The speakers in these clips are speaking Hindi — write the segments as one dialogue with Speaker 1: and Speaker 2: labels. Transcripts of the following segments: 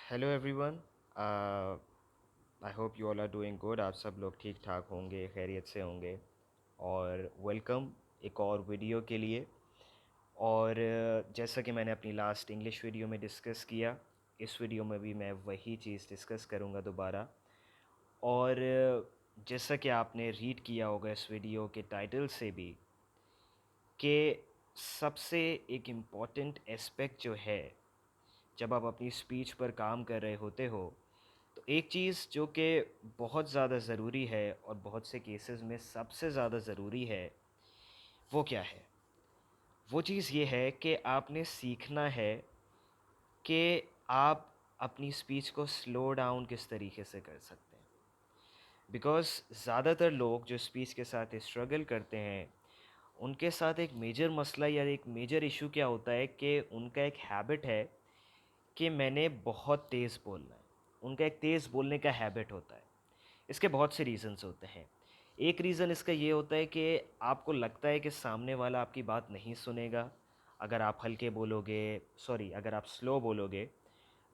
Speaker 1: Hello everyone. I hope you all are doing good. आप सब लोग ठीक ठाक होंगे, खैरियत से होंगे। और वेलकम एक और वीडियो के लिए। और जैसा कि मैंने अपनी लास्ट इंग्लिश वीडियो में डिस्कस किया, इस वीडियो में भी मैं वही चीज़ डिस्कस करूँगा दोबारा। और जैसा कि आपने रीड किया होगा इस वीडियो के टाइटल से भी, कि सबसे एक इम्पॉर्टेंट एस्पेक्ट जो है जब आप अपनी स्पीच पर काम कर रहे होते हो, तो एक चीज़ जो कि बहुत ज़्यादा ज़रूरी है और बहुत से केसेस में सबसे ज़्यादा ज़रूरी है, वो क्या है? वो चीज़ ये है कि आपने सीखना है कि आप अपनी स्पीच को स्लो डाउन किस तरीके से कर सकते हैं। बिकॉज़ ज़्यादातर लोग जो स्पीच के साथ स्ट्रगल करते हैं, उनके साथ एक मेजर मसला या एक मेजर इशू क्या होता है कि उनका एक हैबिट है कि मैंने बहुत तेज़ बोलना है। उनका एक तेज़ बोलने का हैबिट होता है। इसके बहुत से रीज़न्स होते हैं। एक रीज़न इसका ये होता है कि आपको लगता है कि सामने वाला आपकी बात नहीं सुनेगा। अगर आप हल्के बोलोगे, सॉरी, अगर आप स्लो बोलोगे,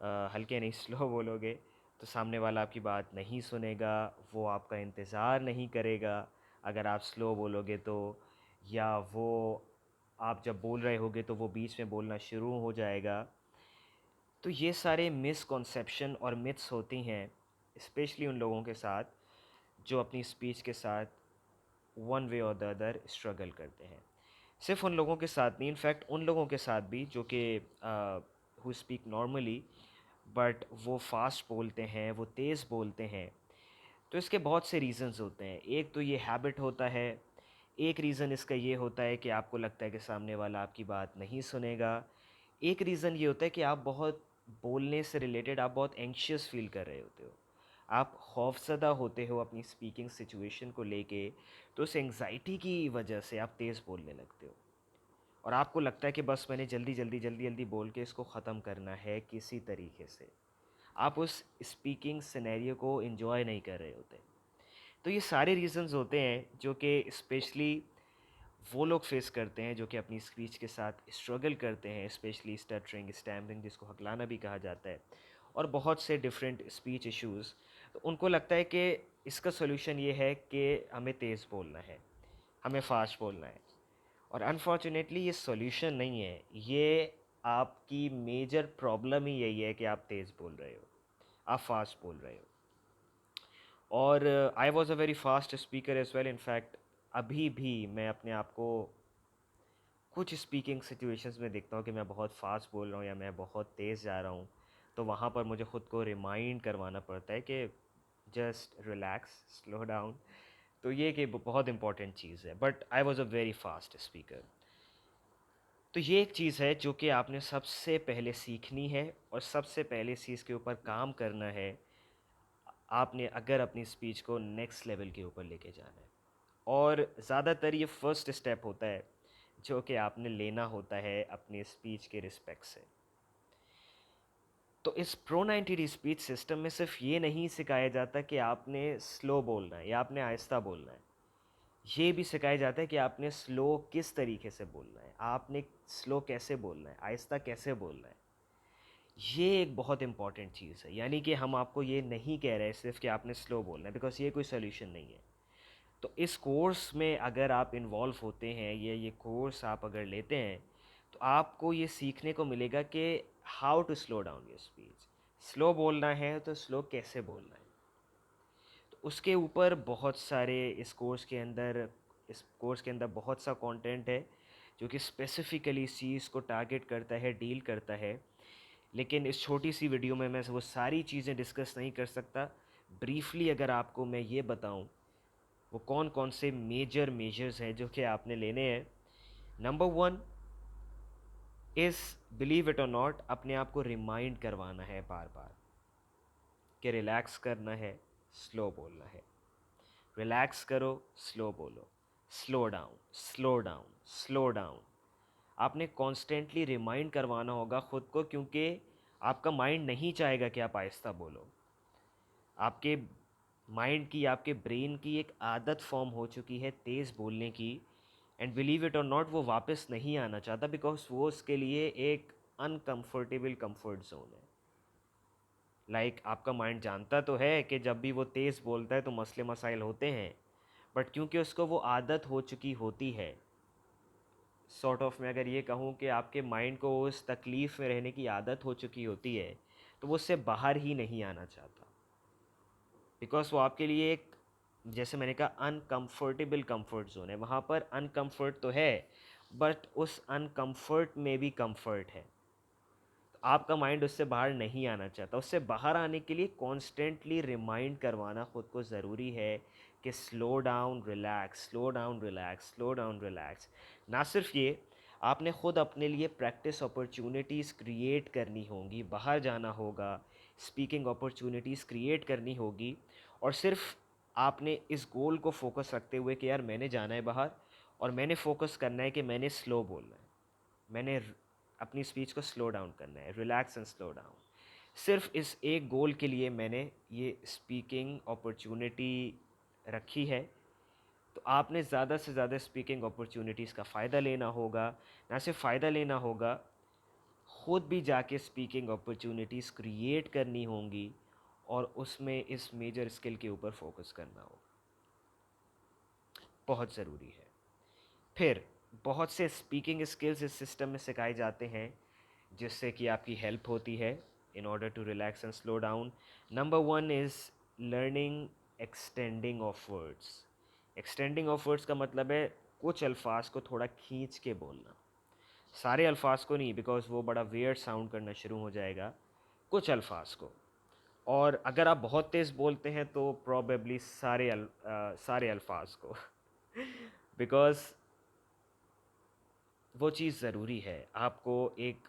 Speaker 1: हल्के नहीं स्लो बोलोगे, तो सामने वाला आपकी बात नहीं सुनेगा, वो आपका इंतज़ार नहीं करेगा। अगर आप स्लो बोलोगे तो, या वो आप जब बोल रहे होगे तो वो बीच में बोलना शुरू हो जाएगा। तो ये सारे मिसकॉन्सेप्शन और मिथ्स होती हैं, स्पेशली उन लोगों के साथ जो अपनी स्पीच के साथ वन वे और द अदर स्ट्रगल करते हैं। सिर्फ उन लोगों के साथ नहीं, इनफैक्ट उन लोगों के साथ भी जो कि हु स्पीक नॉर्मली, बट वो फास्ट बोलते हैं, वो तेज़ बोलते हैं। तो इसके बहुत से रीज़न्स होते हैं। एक तो ये हैबिट होता है। एक रीज़न इसका ये होता है कि आपको लगता है कि सामने वाला आपकी बात नहीं सुनेगा। एक रीज़न ये होता है कि आप बहुत बोलने से रिलेटेड आप बहुत एंग्शियस फ़ील कर रहे होते हो। आप खौफ़ज़दा होते हो अपनी स्पीकिंग सिचुएशन को लेके, तो उस एंग्ज़ायटी की वजह से आप तेज़ बोलने लगते हो। और आपको लगता है कि बस मैंने जल्दी-जल्दी बोल के इसको ख़त्म करना है किसी तरीके से। आप उस स्पीकिंग सिनेरियो को एन्जॉय नहीं कर रहे होते। तो ये सारे रीज़न्स होते हैं जो कि स्पेशली वो लोग फेस करते हैं जो कि अपनी स्पीच के साथ स्ट्रगल करते हैं, स्पेशली स्टटरिंग, स्टैमरिंग, जिसको हकलाना भी कहा जाता है, और बहुत से डिफरेंट स्पीच इश्यूज़। तो उनको लगता है कि इसका सॉल्यूशन ये है कि हमें तेज़ बोलना है, हमें फ़ास्ट बोलना है। और अनफॉर्चुनेटली ये सॉल्यूशन नहीं है, ये आपकी मेजर प्रॉब्लम ही यही है कि आप तेज़ बोल रहे हो, आप फास्ट बोल रहे हो। और I was a very fast speaker as well. In fact अभी भी मैं अपने आप को कुछ स्पीकिंग सिचुएशंस में देखता हूँ कि मैं बहुत फास्ट बोल रहा हूँ या मैं बहुत तेज़ जा रहा हूँ, तो वहाँ पर मुझे ख़ुद को रिमाइंड करवाना पड़ता है कि जस्ट रिलैक्स, स्लो डाउन। तो ये कि बहुत इंपॉर्टेंट चीज़ है, but I was a very fast speaker. तो ये एक चीज़ है जो कि आपने सबसे पहले सीखनी है और सबसे पहले इस चीज़ के ऊपर काम करना है, आपने अगर अपनी स्पीच को नेक्स्ट लेवल के ऊपर लेके जाना है। और ज़्यादातर ये फर्स्ट स्टेप होता है जो कि आपने लेना होता है अपनी स्पीच के रिस्पेक्ट से। तो इस प्रो 90 स्पीच सिस्टम में सिर्फ ये नहीं सिखाया जाता कि आपने स्लो बोलना है या आपने आहिस्ता बोलना है। ये भी सिखाया जाता है कि आपने स्लो किस तरीके से बोलना है, आपने स्लो कैसे बोलना है, आहिस्ता कैसे बोलना है। ये एक बहुत इंपॉर्टेंट चीज़ है। यानी कि हम आपको ये नहीं कह रहे सिर्फ कि आपने स्लो बोलना है, बिकॉज़ ये कोई सोल्यूशन नहीं है। तो इस कोर्स में अगर आप इन्वॉल्व होते हैं, ये कोर्स आप अगर लेते हैं, तो आपको ये सीखने को मिलेगा कि how to slow down your speech. Slow बोलना है तो स्लो कैसे बोलना है। तो उसके ऊपर बहुत सारे इस कोर्स के अंदर बहुत सा कंटेंट है जो कि स्पेसिफ़िकली इस चीज़ को टारगेट करता है, डील करता है। लेकिन इस छोटी सी वीडियो में मैं वो सारी चीज़ें डिस्कस नहीं कर सकता। ब्रीफली अगर आपको मैं ये बताऊं, वो कौन कौन से मेजर्स हैं जो कि आपने लेने हैं। Number one is, believe it और नॉट, अपने आप को रिमाइंड करवाना है बार बार कि रिलैक्स करना है, स्लो बोलना है। रिलैक्स करो, स्लो बोलो, slow down, slow down, slow down. आपने कॉन्स्टेंटली रिमाइंड करवाना होगा ख़ुद को, क्योंकि आपका माइंड नहीं चाहेगा कि आप आहिस्ता बोलो। आपके माइंड की, आपके ब्रेन की एक आदत फॉर्म हो चुकी है तेज़ बोलने की। एंड बिलीव इट और नॉट, वो वापस नहीं आना चाहता, बिकॉज वो उसके लिए एक अनकम्फर्टेबल कंफर्ट जोन है। आपका माइंड जानता तो है कि जब भी वो तेज़ बोलता है तो मसले मसाइल होते हैं, बट क्योंकि उसको वो आदत हो चुकी होती है, सॉर्ट ऑफ मैं अगर ये कहूँ कि आपके माइंड को उस तकलीफ़ में रहने की आदत हो चुकी होती है, तो वो उससे बाहर ही नहीं आना चाहता। बिकॉज़ वो आपके लिए एक, जैसे मैंने कहा, अनकम्फर्टेबल कंफर्ट ज़ोन है। वहाँ पर अनकम्फर्ट तो है, बट उस अनकम्फर्ट में भी कंफर्ट है। तो आपका माइंड उससे बाहर नहीं आना चाहता। उससे बाहर आने के लिए कॉन्स्टेंटली रिमाइंड करवाना ख़ुद को ज़रूरी है कि slow down, relax, slow down, relax, slow down, relax. ना सिर्फ ये, आपने ख़ुद अपने लिए प्रैक्टिस अपॉर्चुनिटीज़ क्रिएट करनी होंगी, बाहर जाना होगा, स्पीकिंग अपॉर्चुनिटीज़ क्रिएट करनी होगी। और सिर्फ आपने इस गोल को फोकस रखते हुए कि यार मैंने जाना है बाहर, और मैंने फोकस करना है कि मैंने स्लो बोलना है, मैंने अपनी स्पीच को स्लो डाउन करना है, रिलैक्स एंड स्लो डाउन। सिर्फ इस एक गोल के लिए मैंने ये स्पीकिंग अपॉर्चुनिटी रखी है। तो आपने ज़्यादा से ज़्यादा स्पीकिंग अपॉर्चुनिटीज़ का फ़ायदा लेना होगा। ना सिर्फ फ़ायदा लेना होगा, ख़ुद भी जाके स्पीकिंग अपॉर्चुनिटीज़ क्रिएट करनी होंगी, और उसमें इस मेजर स्किल के ऊपर फोकस करना होगा। बहुत ज़रूरी है। फिर बहुत से स्पीकिंग स्किल्स इस सिस्टम में सिखाए जाते हैं जिससे कि आपकी हेल्प होती है in order to relax and slow down. Number one is learning extending of words. Extending of words का मतलब है कुछ अल्फाज को थोड़ा खींच के बोलना। सारे अल्फाज को नहीं, बिकॉज वो बड़ा वियर्ड साउंड करना शुरू हो जाएगा। कुछ अल्फाज को। और अगर आप बहुत तेज़ बोलते हैं तो प्रॉबेबली सारे अल्फाज को बिकॉज वो चीज़ ज़रूरी है आपको एक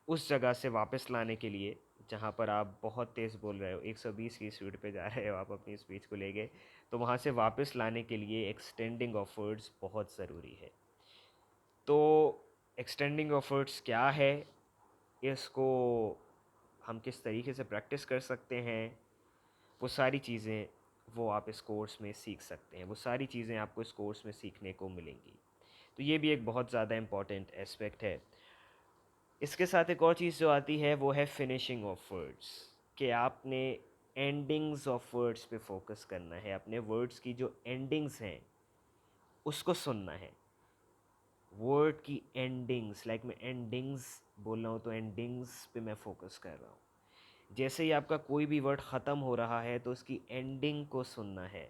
Speaker 1: उस जगह से वापस लाने के लिए जहाँ पर आप बहुत तेज़ बोल रहे हो, 120 की स्पीड पे जा रहे हो आप अपनी स्पीच को लेके, तो वहाँ से वापस लाने के लिए एक्सटेंडिंग ऑफ वर्ड्स बहुत ज़रूरी है। तो एक्सटेंडिंग ऑफ वर्ड्स क्या है, इसको हम किस तरीके से प्रैक्टिस कर सकते हैं, वो सारी चीज़ें वो आप इस कोर्स में सीख सकते हैं। वो सारी चीज़ें आपको इस कोर्स में सीखने को मिलेंगी। तो ये भी एक बहुत ज़्यादा इम्पॉर्टेंट एस्पेक्ट है। इसके साथ एक और चीज़ जो आती है वो है फिनिशिंग ऑफ वर्ड्स, कि आपने एंडिंग्स ऑफ वर्ड्स पे फोकस करना है। अपने वर्ड्स की जो एंडिंग्स हैं उसको सुनना है। वर्ड की एंडिंग्स, मैं एंडिंग्स बोल रहा हूँ तो एंडिंग्स पे मैं फोकस कर रहा हूँ। जैसे ही आपका कोई भी वर्ड ख़त्म हो रहा है तो उसकी एंडिंग को सुनना है,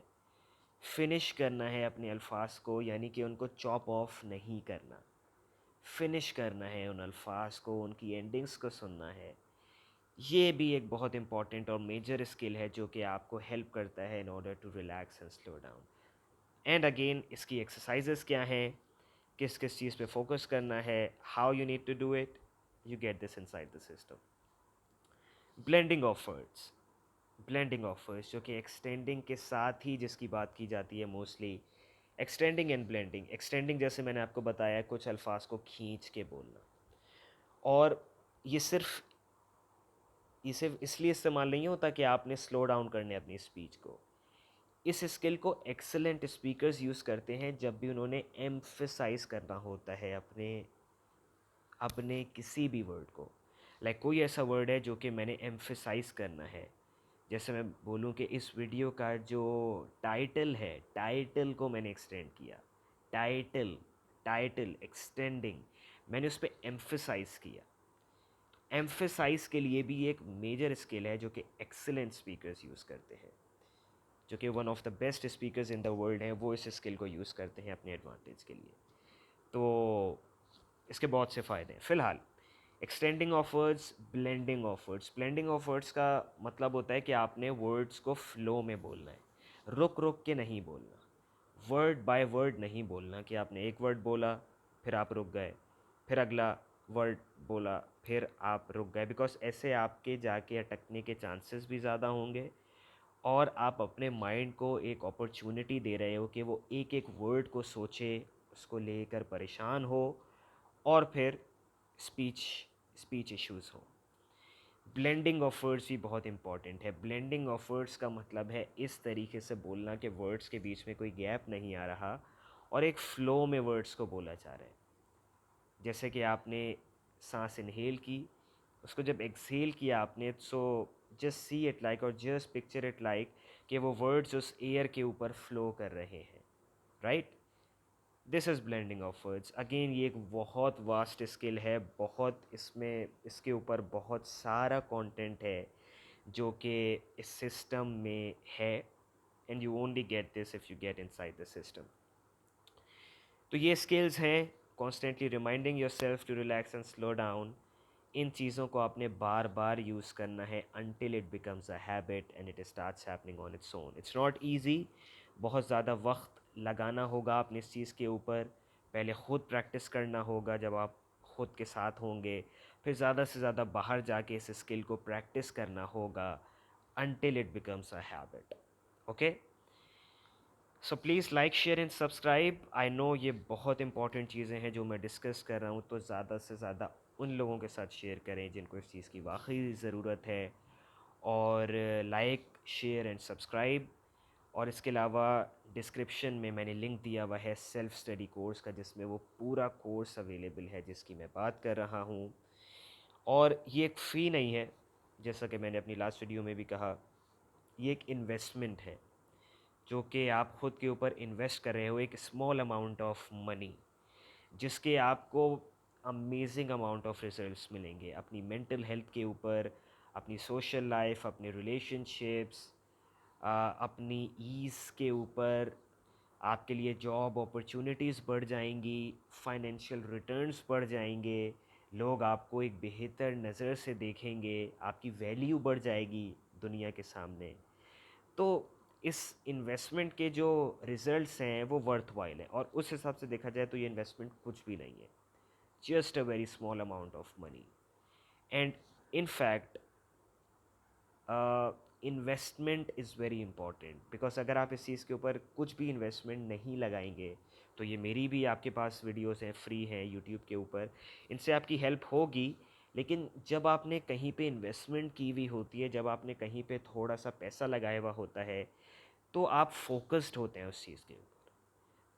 Speaker 1: फिनिश करना है अपने अल्फाज को, यानी कि उनको चॉप ऑफ नहीं करना, फिनिश करना है उन अल्फाज को, उनकी एंडिंग्स को सुनना है। ये भी एक बहुत इंपॉर्टेंट और मेजर स्किल है जो कि आपको हेल्प करता है in order to relax and slow down. And again इसकी एक्सरसाइजेस क्या हैं, किस किस चीज़ पे फोकस करना है, how you need to do it, you get this inside the system. Blending of words. Blending of words जो कि एक्सटेंडिंग के साथ ही जिसकी बात की जाती है mostly. Extending and blending. Extending जैसे मैंने आपको बताया, कुछ अल्फाज को खींच के बोलना। और ये सिर्फ इसलिए इस्तेमाल नहीं होता कि आपने स्लो डाउन करने अपनी स्पीच को। इस स्किल को एक्सेलेंट स्पीकर्स यूज़ करते हैं जब भी उन्होंने एम्फसाइज करना होता है अपने अपने किसी भी वर्ड को। कोई ऐसा वर्ड है जो कि मैंने एम्फसाइज करना है, जैसे मैं बोलूँ कि इस वीडियो का जो टाइटल है, टाइटल को मैंने एक्सटेंड किया। टाइटल, टाइटल एक्सटेंडिंग, मैंने उस पर एम्फसाइज किया। एम्फसाइज के लिए भी एक मेजर स्किल है जो कि एक्सीलेंट स्पीकर्स यूज़ करते हैं, जो कि one of the best speakers in the world हैं, वो इस स्किल को यूज़ करते हैं अपने एडवांटेज के लिए। तो इसके बहुत से फ़ायदे हैं। फ़िलहाल extending of words, blending of words. Blending of words का मतलब होता है कि आपने वर्ड्स को फ़्लो में बोलना है, रुक रुक के नहीं बोलना, वर्ड बाय वर्ड नहीं बोलना कि आपने एक वर्ड बोला फिर आप रुक गए, फिर अगला वर्ड बोला फिर आप रुक गए, बिकॉज ऐसे आपके जाके अटकने के चांसेस भी ज़्यादा होंगे, और आप अपने माइंड को एक अपॉर्चुनिटी दे रहे हो कि वो एक एक वर्ड को सोचे, उसको लेकर परेशान हो, और फिर स्पीच स्पीच इश्यूज़ हो। ब्लेंडिंग ऑफ वर्ड्स भी बहुत इंपॉर्टेंट है। ब्लेंडिंग ऑफ वर्ड्स का मतलब है इस तरीके से बोलना कि वर्ड्स के बीच में कोई गैप नहीं आ रहा और एक फ़्लो में वर्ड्स को बोला जा रहा है। जैसे कि आपने सांस इनहेल की, उसको जब एक्सहेल किया आपने, so just see it like, और जस्ट पिक्चर इट लाइक कि वो वर्ड्स उस एयर के ऊपर फ्लो कर रहे हैं, right? This is blending of words. Again ये एक बहुत वास्ट स्किल है, बहुत इसमें इसके ऊपर बहुत सारा कंटेंट है जो कि इस सिस्टम में है, and you only get this if you get inside the system. तो ये स्किल्स हैं, constantly reminding your self to relax and slow down. इन चीज़ों को आपने बार बार यूज़ करना है until it becomes a habit and it starts happening on its own. It's not easy. बहुत ज़्यादा वक्त लगाना होगा अपने इस चीज़ के ऊपर। पहले ख़ुद प्रैक्टिस करना होगा जब आप ख़ुद के साथ होंगे, फिर ज़्यादा से ज़्यादा बाहर जाके इस स्किल को प्रैक्टिस करना होगा until it becomes a habit. Okay? So please like share and subscribe. I know ये बहुत इंपॉर्टेंट चीज़ें हैं जो मैं डिस्कस कर रहा हूँ, तो ज़्यादा से ज़्यादा उन लोगों के साथ शेयर करें जिनको इस चीज़ की वाकई ज़रूरत है। और लाइक शेयर एंड सब्सक्राइब। और इसके अलावा डिस्क्रिप्शन में मैंने लिंक दिया हुआ है सेल्फ स्टडी कोर्स का, जिसमें वो पूरा कोर्स अवेलेबल है जिसकी मैं बात कर रहा हूँ। और ये एक फ़ी नहीं है, जैसा कि मैंने अपनी लास्ट वीडियो में भी कहा, ये एक इन्वेस्टमेंट है जो कि आप ख़ुद के ऊपर इन्वेस्ट कर रहे हो, एक स्मॉल अमाउंट ऑफ मनी, जिसके आपको अमेजिंग अमाउंट ऑफ रिजल्ट्स मिलेंगे अपनी मेंटल हेल्थ के ऊपर, अपनी सोशल लाइफ, अपने रिलेशनशिप्स, अपनी ईज़ के ऊपर। आपके लिए जॉब अपॉर्चुनिटीज़ बढ़ जाएंगी, फाइनेंशियल रिटर्न्स बढ़ जाएंगे, लोग आपको एक बेहतर नज़र से देखेंगे, आपकी वैल्यू बढ़ जाएगी दुनिया के सामने। तो इस इन्वेस्टमेंट के जो रिजल्ट्स हैं वो वर्थ वाइल है, और उस हिसाब से देखा जाए तो ये इन्वेस्टमेंट कुछ भी नहीं है, just a very small amount of money. And in fact investment is very important, because अगर आप इस चीज़ के ऊपर कुछ भी इन्वेस्टमेंट नहीं लगाएंगे, तो ये मेरी भी आपके पास वीडियोस हैं, फ्री हैं यूट्यूब के ऊपर, इनसे आपकी हेल्प होगी। लेकिन जब आपने कहीं पे इन्वेस्टमेंट की हुई होती है, जब आपने कहीं पे थोड़ा सा पैसा लगाया हुआ होता है, तो आप फोकस्ड होते हैं उस चीज़ के ऊपर,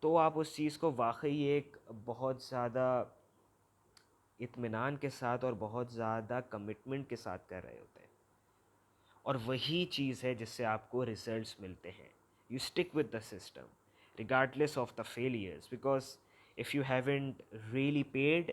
Speaker 1: तो आप उस चीज़ को वाकई एक बहुत ज़्यादा इत्मीनान के साथ और बहुत ज़्यादा कमिटमेंट के साथ कर रहे होते हैं, और वही चीज़ है जिससे आपको रिजल्ट्स मिलते हैं। You stick with the system regardless of the failures, because if you haven't really paid,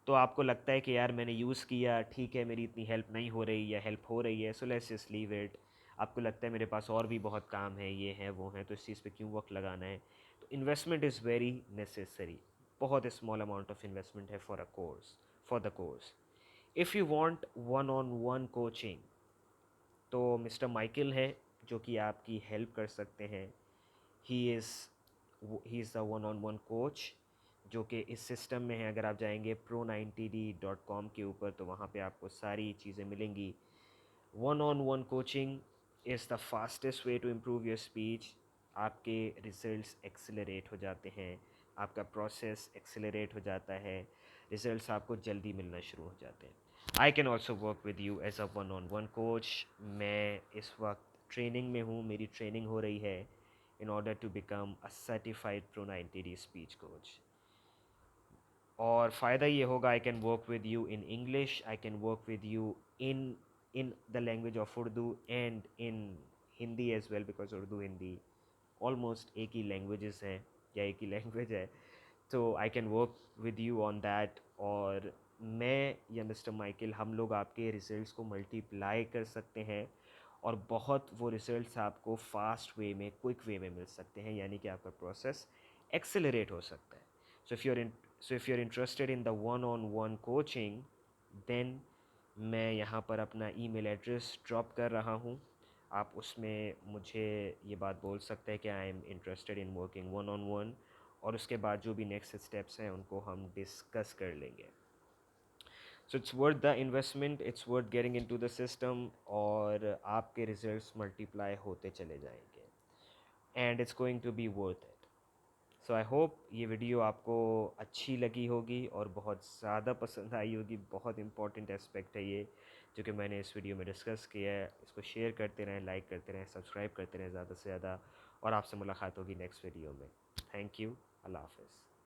Speaker 1: तो आपको लगता है कि यार मैंने यूज़ किया, ठीक है, मेरी इतनी हेल्प नहीं हो रही या हेल्प हो रही है, so let's just leave it. आपको लगता है मेरे पास और भी बहुत काम है, ये है वो है, तो इस चीज़ पे क्यों वक्त लगाना है। तो इन्वेस्टमेंट इज़ वेरी नेसेसरी। बहुत स्मॉल अमाउंट ऑफ इन्वेस्टमेंट है for a course, for the course. If you want one on one coaching, तो मिस्टर माइकल है जो कि आपकी हेल्प कर सकते हैं। He is he is the one on one coach जो कि इस सिस्टम में है। अगर आप जाएंगे pro90d.com के ऊपर, तो वहाँ पे आपको सारी चीज़ें मिलेंगी। One on one coaching is the fastest way to improve your speech. आपके रिजल्ट्स एक्सेलरेट हो जाते हैं, आपका प्रोसेस एक्सेलरेट हो जाता है, रिजल्ट्स आपको जल्दी मिलना शुरू हो जाते हैं। I can also work with you as a one on one coach. मैं इस वक्त ट्रेनिंग में हूँ, मेरी ट्रेनिंग हो रही है in order to become a certified Pro90D speech coach. और फ़ायदा ये होगा, I can work with you in English, I can work with you in in the language of Urdu and in Hindi as well, because Urdu Hindi almost एक ही लैंग्वेजेस हैं या एक ही लैंग्वेज है। तो आई can work with you on that, और मैं या मिस्टर माइकल, हम लोग आपके रिजल्ट्स को मल्टीप्लाई कर सकते हैं, और बहुत वो रिजल्ट्स आपको फास्ट वे में, क्विक वे में मिल सकते हैं, यानी कि आपका प्रोसेस एक्सेलरेट हो सकता है। So if you are interested in the one on one coaching, then मैं यहाँ पर अपना ईमेल एड्रेस ड्रॉप कर रहा हूँ। आप उसमें मुझे ये बात बोल सकते हैं कि I am interested in working one on one, और उसके बाद जो भी नेक्स्ट स्टेप्स हैं उनको हम डिस्कस कर लेंगे। So it's worth the investment, it's worth getting into the system, और आपके रिजल्ट्स मल्टीप्लाई होते चले जाएंगे, and it's going to be worth it. So I hope ये वीडियो आपको अच्छी लगी होगी और बहुत ज़्यादा पसंद आई होगी। बहुत इंपॉर्टेंट एस्पेक्ट है ये जो कि मैंने इस वीडियो में डिस्कस किया है। इसको शेयर करते रहें, लाइक करते रहें, सब्सक्राइब करते रहें ज़्यादा से ज़्यादा, और आपसे मुलाकात होगी नेक्स्ट वीडियो में। Thank you. अल्लाह हाफ़िज़।